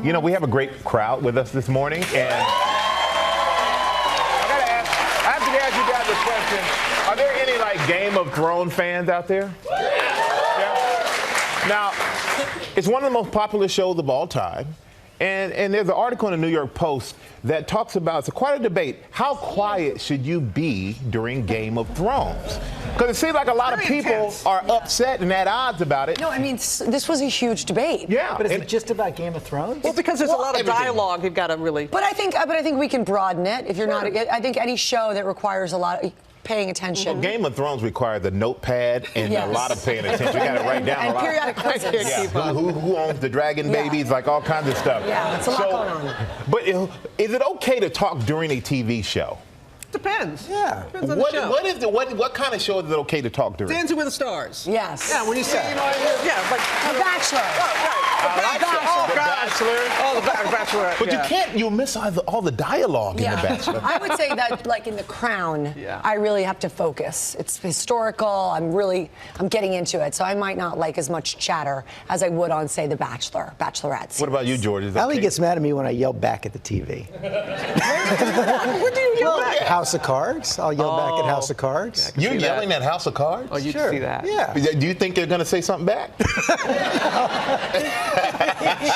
You know, we have a great crowd with us this morning, and I have to ask you guys a question. Are there any, like, Game of Thrones fans out there? Yeah. Now, it's one of the most popular shows of all time, and there's an article in the New York Post that talks about, it's quite a debate, how quiet should you be during Game of Thrones? Because it seems like a lot of people are upset and at odds about it. No, I mean, this was a huge debate. Yeah. But is it just about Game of Thrones? Well, because there's a lot of dialogue, you've got to really. But I think we can broaden it. If you're not, I think any show that requires a lot of paying attention. Well, Game of Thrones requires a notepad and a lot of paying attention. You got to write down and a lot. periodic quizzes. Yeah. Who owns the dragon babies? Like all kinds of stuff. Yeah, it's a lot going on. But is it okay to talk during a TV show? Depends. Yeah. Depends on the show. What kind of show is it okay to talk during? Dancing with the Stars. Yes. Yeah, when you say, like, The Bachelor. The Bachelor. Oh, the Bachelor. But you can't. You'll miss all the dialogue in The Bachelor. I would say that, like in The Crown, I really have to focus. It's historical. I'm getting into it, so I might not like as much chatter as I would on, say, The Bachelor, Bachelorettes. What about you, George? Is that Allie okay? gets mad at me when I yell back at the TV. What do you yell back? House of Cards. I'll yell back at House of Cards. You're yelling at House of Cards? Oh, you Sure. see that? Yeah. Do you think they're going to say something back?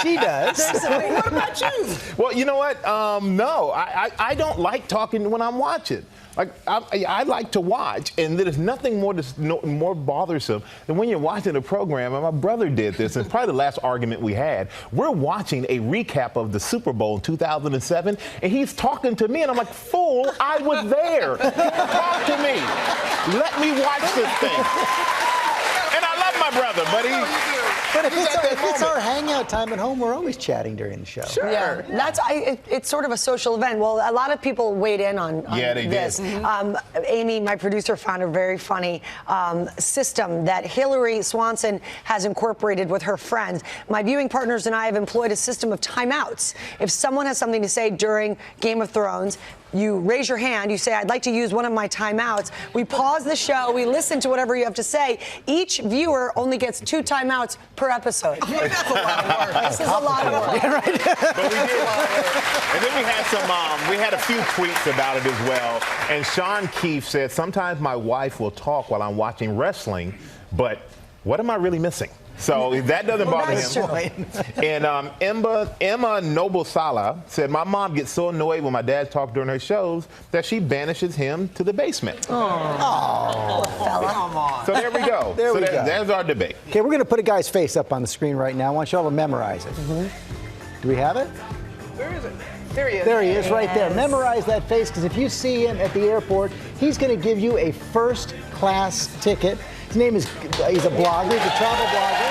She does. What about you? Well, you know what? No, I don't like talking when I'm watching. Like I like to watch, and there's nothing more bothersome than when you're watching a program. And my brother did this, and probably the last argument we had. We're watching a recap of the Super Bowl in 2007, and he's talking to me, and I'm like, "Fool, I was there. Talk to me. Let me watch this thing." And I love my brother, but But if it's our hangout time at home, we're always chatting during the show. Sure. Yeah, it's sort of a social event. Well, a lot of people weighed in on they this. did. Amy, my producer, found a very funny system that Hillary Swanson has incorporated with her friends. My viewing partners and I have employed a system of timeouts. If someone has something to say during Game of Thrones, you raise your hand, you say, "I'd like to use one of my timeouts." We pause the show, we listen to whatever you have to say. Each viewer only gets 2 timeouts per episode. That's a lot of work. This is a lot of work. But we did. And then we had a few tweets about it as well. And Sean Keefe said, "Sometimes my wife will talk while I'm watching wrestling, but what am I really missing?" So that doesn't bother that's him. true. And Emma Noble Sala said, "My mom gets so annoyed when my dad talks during her shows that she banishes him to the basement." Fella. Come on. So there we go. There we go. There's our debate. Okay, we're going to put a guy's face up on the screen right now. I want you all to memorize it. Do we have it? Where is it? There he is. There he is, right there. Memorize that face, because if you see him at the airport, he's going to give you a first-class ticket. His name is, he's a blogger, he's a travel blogger.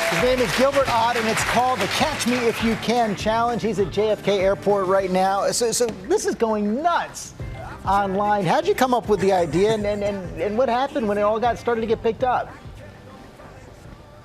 His name is Gilbert Ott, and it's called the Catch Me If You Can Challenge. He's at JFK Airport right now. So this is going nuts online. How'd you come up with the idea, and what happened when it all started to get picked up?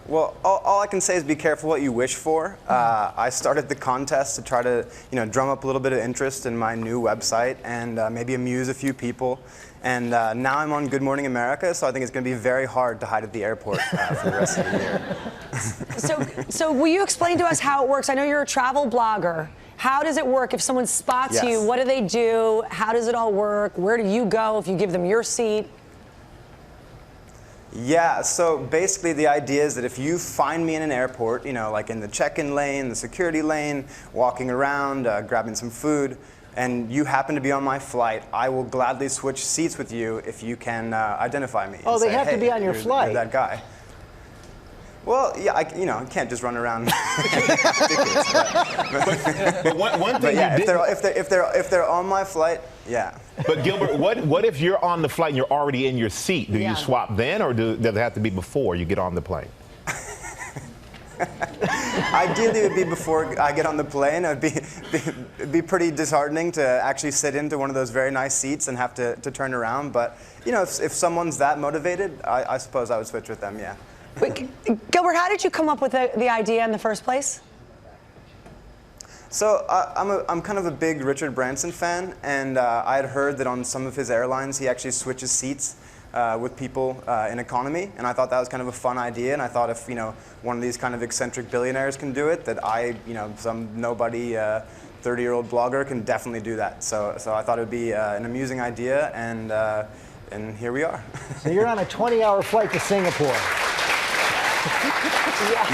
Well, all I can say is be careful what you wish for. I started the contest to try to, drum up a little bit of interest in my new website and maybe amuse a few people. And now I'm on Good Morning America, so I think it's going to be very hard to hide at the airport for the rest of the year. So will you explain to us how it works? I know you're a travel blogger. How does it work if someone spots you? What do they do? How does it all work? Where do you go if you give them your seat? Yeah, so basically the idea is that if you find me in an airport, like in the check-in lane, the security lane, walking around, grabbing some food, and you happen to be on my flight, I will gladly switch seats with you if you can identify me. Oh, and they say, have to "Hey, be on your you're flight." that guy. Well, yeah, I can't just run around. Tickets, But one thing but yeah, you did. if they're on my flight, yeah. But Gilbert, what if you're on the flight and you're already in your seat? Do Yeah. you swap then, or does it have to be before you get on the plane? Ideally, it would be before I get on the plane. It'd be pretty disheartening to actually sit into one of those very nice seats and have to turn around. But if someone's that motivated, I suppose I would switch with them. Yeah. Wait, Gilbert, how did you come up with the idea in the first place? So I'm kind of a big Richard Branson fan, and I had heard that on some of his airlines he actually switches seats with people in economy, and I thought that was kind of a fun idea. And I thought if one of these kind of eccentric billionaires can do it, that some nobody 30-year-old blogger can definitely do that. So I thought it would be an amusing idea, and here we are. So you're on a 20-hour flight to Singapore.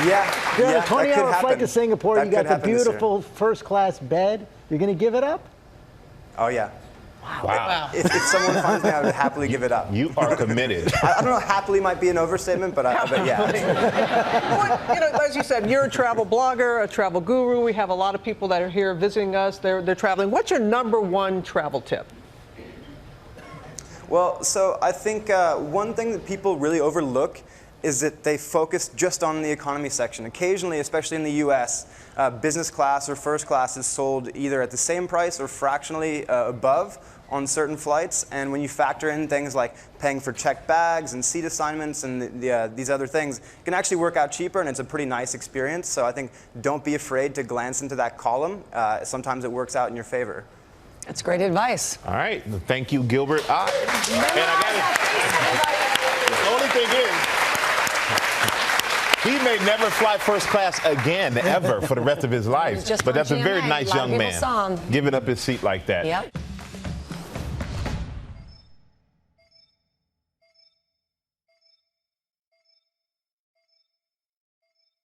Yeah, You're on a that could 20-hour flight happen. to Singapore. That You got could the happen this year. beautiful first-class bed. You're going to give it up? Oh yeah. Wow. If someone finds me, I would happily give it up. You are committed. I don't know, happily might be an overstatement, but yeah. Well, as you said, you're a travel blogger, a travel guru. We have a lot of people that are here visiting us. They're traveling. What's your #1 travel tip? Well, so I think one thing that people really overlook is that they focus just on the economy section. Occasionally, especially in the US, business class or first class is sold either at the same price or fractionally above on certain flights. And when you factor in things like paying for checked bags and seat assignments and these other things, it can actually work out cheaper, and it's a pretty nice experience. So I think don't be afraid to glance into that column. Sometimes it works out in your favor. That's great advice. All right. Thank you, Gilbert. And the only thing is, he may never fly first class again, ever, for the rest of his life. Just But that's a on very GMA. nice A lot of young people saw man, him. giving up his seat like that. Yep.